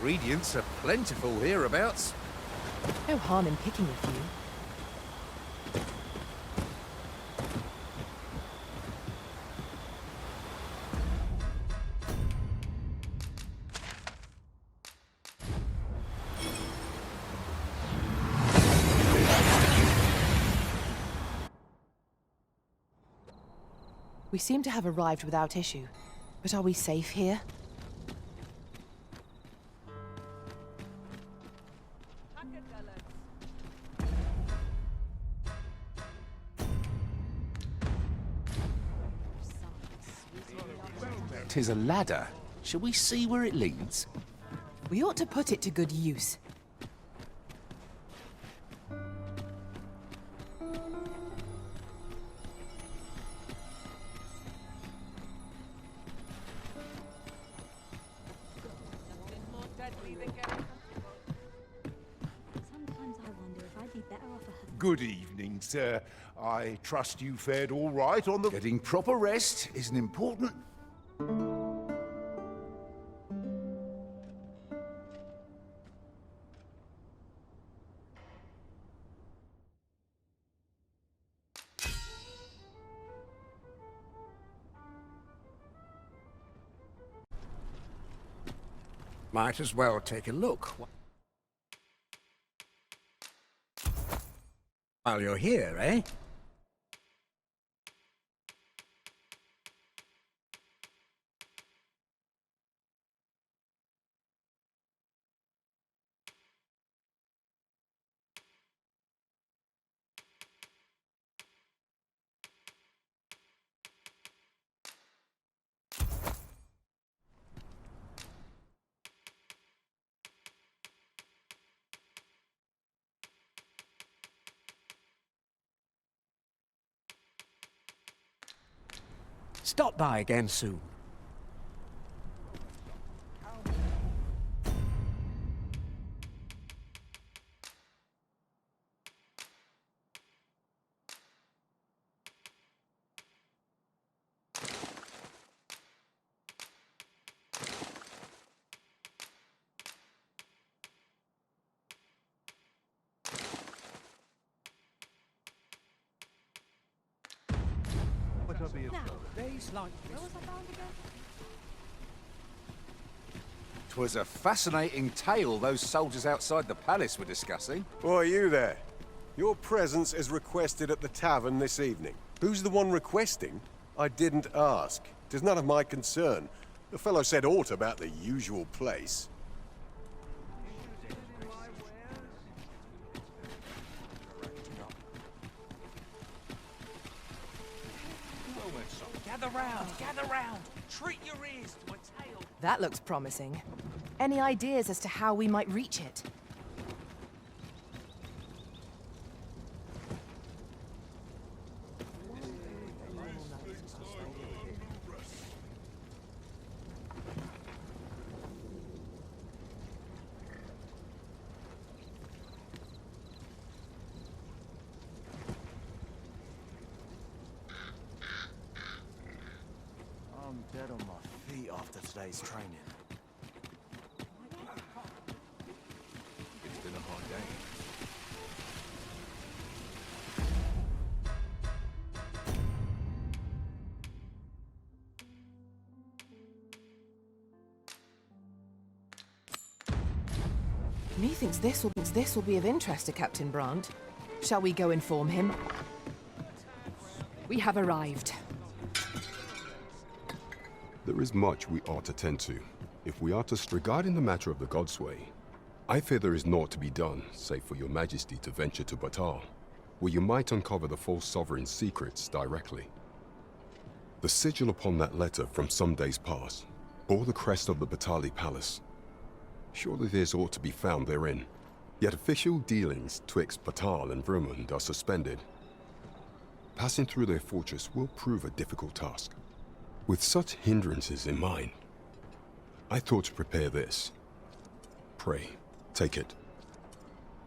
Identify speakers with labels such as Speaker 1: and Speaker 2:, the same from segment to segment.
Speaker 1: Ingredients are plentiful hereabouts.
Speaker 2: No harm in picking a few. We seem to have arrived without issue, but are we safe here?
Speaker 1: Tis a ladder. Shall we see where it leads?
Speaker 2: We ought to put it to good use.
Speaker 3: Good evening, sir. I trust you fared all right on the...
Speaker 1: Getting proper rest is an important...
Speaker 4: Might as well take a look. While you're here, eh? Stop by again soon. Days like this.
Speaker 1: 'Twas a fascinating tale those soldiers outside the palace were discussing.
Speaker 5: Why are you there? Your presence is requested at the tavern this evening. Who's the one requesting? I didn't ask. 'Tis none of my concern. The fellow said aught about the usual place.
Speaker 6: Gather round! Treat your ears to a tale!
Speaker 2: That looks promising. Any ideas as to how we might reach it?
Speaker 7: I'm dead on my feet after today's training.
Speaker 1: It's been a hard day.
Speaker 2: Methinks this will be of interest to Captain Brandt. Shall we go inform him? We have arrived.
Speaker 8: There is much we ought to tend to. If we are to regarding the matter of the Godsway, I fear there is naught to be done, save for your majesty to venture to Battahl, where you might uncover the false sovereign's secrets directly. The sigil upon that letter from some days past bore the crest of the Battahl Palace. Surely there's aught to be found therein. Yet official dealings twixt Battahl and Vernworth are suspended. Passing through their fortress will prove a difficult task. With such hindrances in mind, I thought to prepare this. Pray, take it.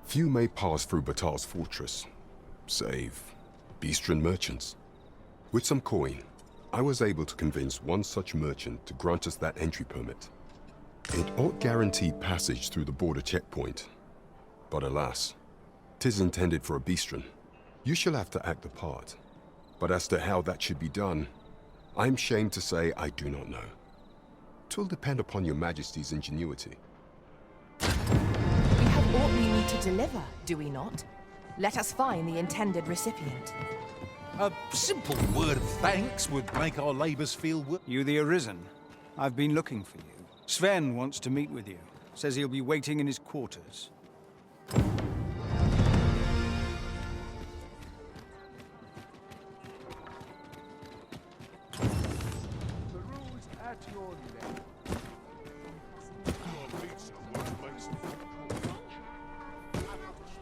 Speaker 8: Few may pass through Battahl's fortress, save Beastren merchants. With some coin, I was able to convince one such merchant to grant us that entry permit. It ought guaranteed passage through the border checkpoint. But alas, 'tis intended for a beastren. You shall have to act the part. But as to how that should be done, I'm shamed to say I do not know. 'Twill depend upon your majesty's ingenuity.
Speaker 2: We have aught we need to deliver, do we not? Let us find the intended recipient.
Speaker 1: A simple word of thanks would make our labours feel
Speaker 9: You the Arisen. I've been looking for you. Sven wants to meet with you. Says he'll be waiting in his quarters.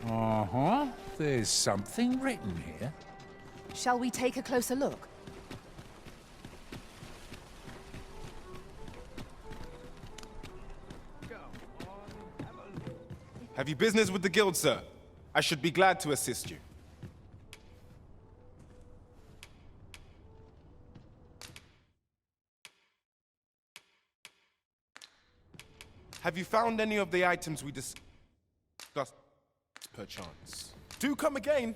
Speaker 1: Uh-huh. There's something written here.
Speaker 2: Shall we take a closer look?
Speaker 10: Have you business with the guild, sir? I should be glad to assist you. Have you found any of the items we discussed, perchance? Do come again.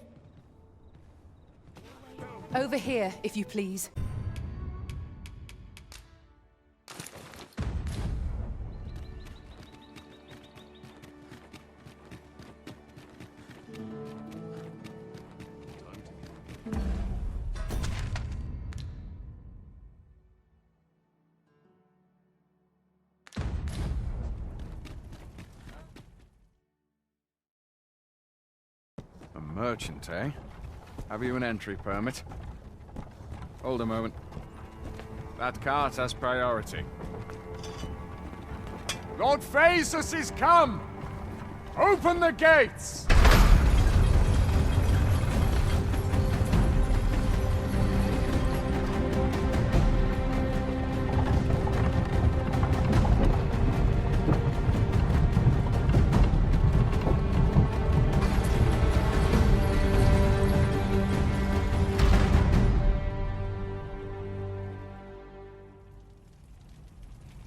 Speaker 2: Over here, if you please.
Speaker 11: A merchant, eh? Have you an entry permit? Hold a moment. That cart has priority. Lord Phaesus is come! Open the gates!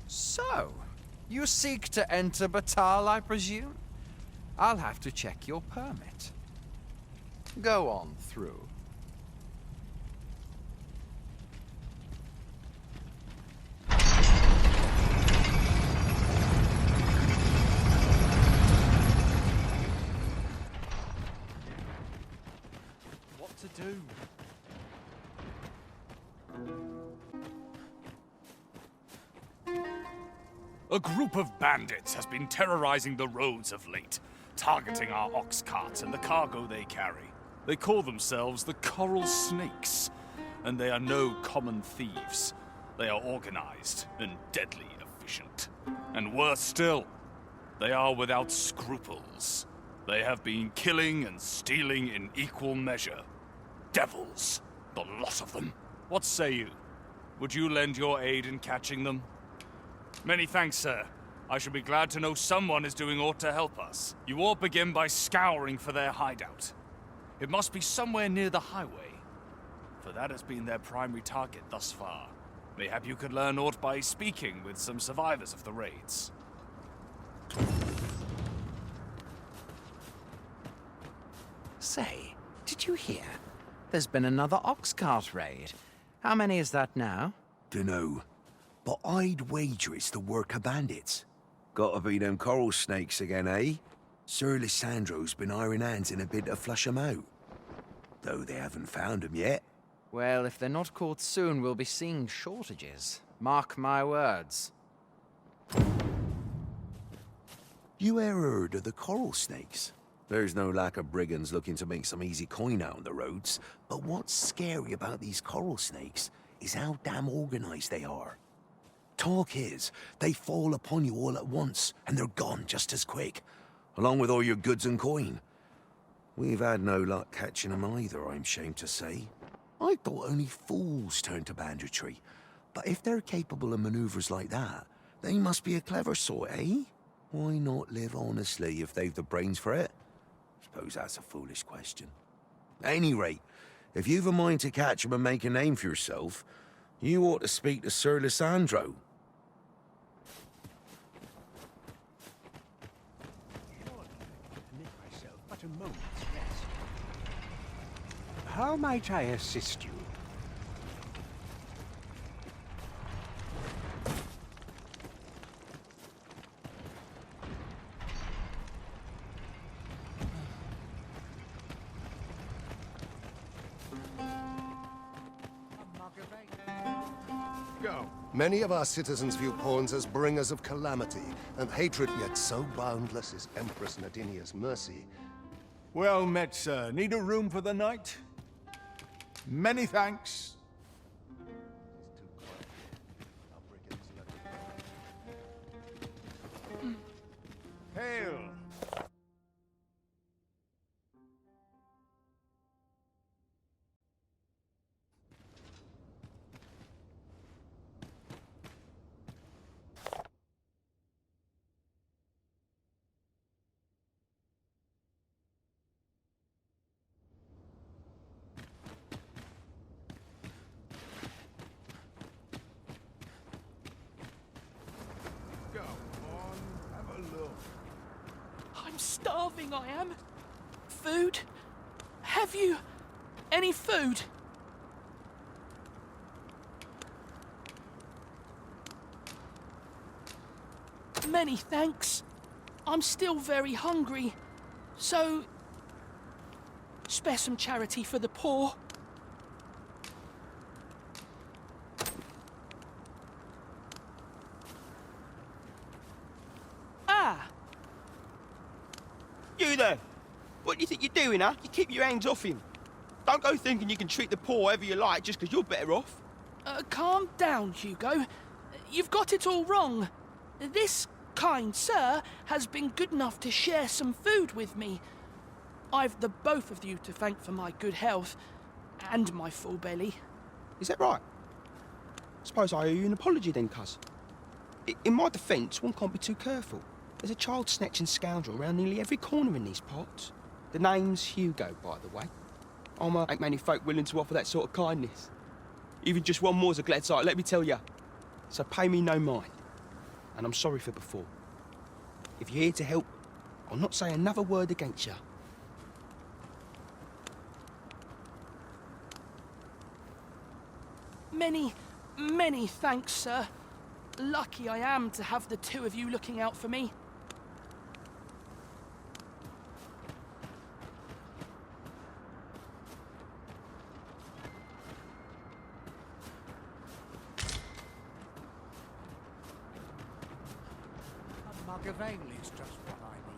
Speaker 6: So, you seek to enter Battahl, I presume? I'll have to check your permit. Go on through. What to do?
Speaker 12: A group of bandits has been terrorizing the roads of late, targeting our ox carts and the cargo they carry. They call themselves the Coral Snakes, and they are no common thieves. They are organized and deadly efficient. And worse still, they are without scruples. They have been killing and stealing in equal measure. Devils, the lot of them. What say you? Would you lend your aid in catching them? Many thanks, sir. I shall be glad to know someone is doing aught to help us. You all begin by scouring for their hideout. It must be somewhere near the highway, for that has been their primary target thus far. Mayhap you could learn aught by speaking with some survivors of the raids.
Speaker 6: Say, did you hear? There's been another ox cart raid. How many is that now?
Speaker 7: Dunno. But I'd wager it's the work of bandits. Gotta be them coral snakes again, eh? Sir Lysandro's been iron hands in a bid to flush 'em out. Though they haven't found 'em yet.
Speaker 6: Well, if they're not caught soon, we'll be seeing shortages. Mark my words.
Speaker 7: You ever heard of the coral snakes? There's no lack of brigands looking to make some easy coin out on the roads. But what's scary about these coral snakes is how damn organized they are. Talk is, they fall upon you all at once, and they're gone just as quick, along with all your goods and coin. We've had no luck catching them either, I'm ashamed to say. I thought only fools turned to banditry, but if they're capable of maneuvers like that, they must be a clever sort, eh? Why not live honestly if they've the brains for it? Suppose that's a foolish question. At any rate, if you've a mind to catch them and make a name for yourself, you ought to speak to Sir Lysandro.
Speaker 4: How might I assist you?
Speaker 3: Go. Many of our citizens view pawns as bringers of calamity, and hatred yet so boundless is Empress Nadinia's mercy.
Speaker 9: Well met, sir. Need a room for the night? Many thanks. Hail! Go on, have a look.
Speaker 13: I'm starving, I am. Food? Have you any food? Many thanks. I'm still very hungry. So, spare some charity for the poor. Ah!
Speaker 14: You there! What do you think you're doing, huh? You keep your hands off him. Don't go thinking you can treat the poor however you like just because you're better off.
Speaker 13: Calm down, Hugo. You've got it all wrong. This kind sir has been good enough to share some food with me. I've the both of you to thank for my good health and my full belly.
Speaker 14: Is that right? Suppose I owe you an apology then, cuz. In my defence, one can't be too careful. There's a child-snatching scoundrel around nearly every corner in these parts. The name's Hugo, by the way. Ain't many folk willing to offer that sort of kindness. Even just one more's a glad sight, let me tell ya. So pay me no mind. And I'm sorry for before. If you're here to help, I'll not say another word against ya.
Speaker 13: Many thanks, sir. Lucky I am to have the two of you looking out for me.
Speaker 4: A mug of ale is just what I need.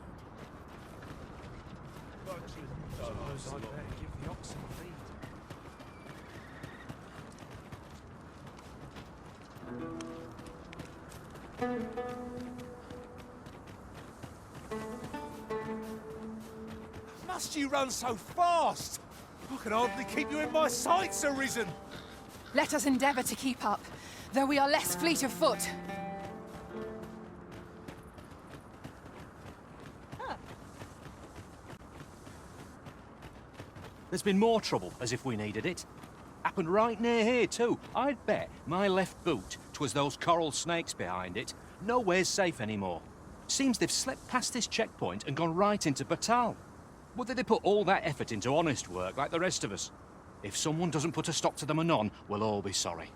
Speaker 4: Suppose I'd better give the oxen feed.
Speaker 1: Must you run so fast? I can hardly keep you in my sights, Arisen.
Speaker 2: Let us endeavour to keep up, though we are less fleet of foot.
Speaker 15: There's been more trouble, as if we needed it. Happened right near here, too. I'd bet my left boot, 'twas those coral snakes behind it, nowhere's safe anymore. Seems they've slipped past this checkpoint and gone right into Battahl. Whether they put all that effort into honest work like the rest of us. If someone doesn't put a stop to them anon, we'll all be sorry.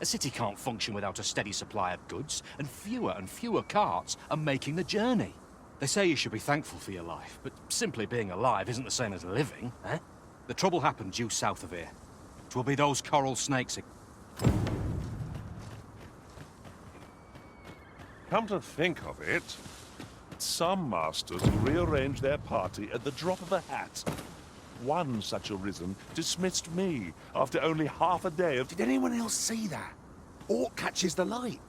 Speaker 15: A city can't function without a steady supply of goods, and fewer carts are making the journey. They say you should be thankful for your life, but simply being alive isn't the same as living, eh? The trouble happened due south of here. 'Twill be those coral snakes.
Speaker 16: Come to think of it, some masters rearrange their party at the drop of a hat. One such Arisen dismissed me after only half a day of...
Speaker 7: Did anyone else see that? Orc catches the light.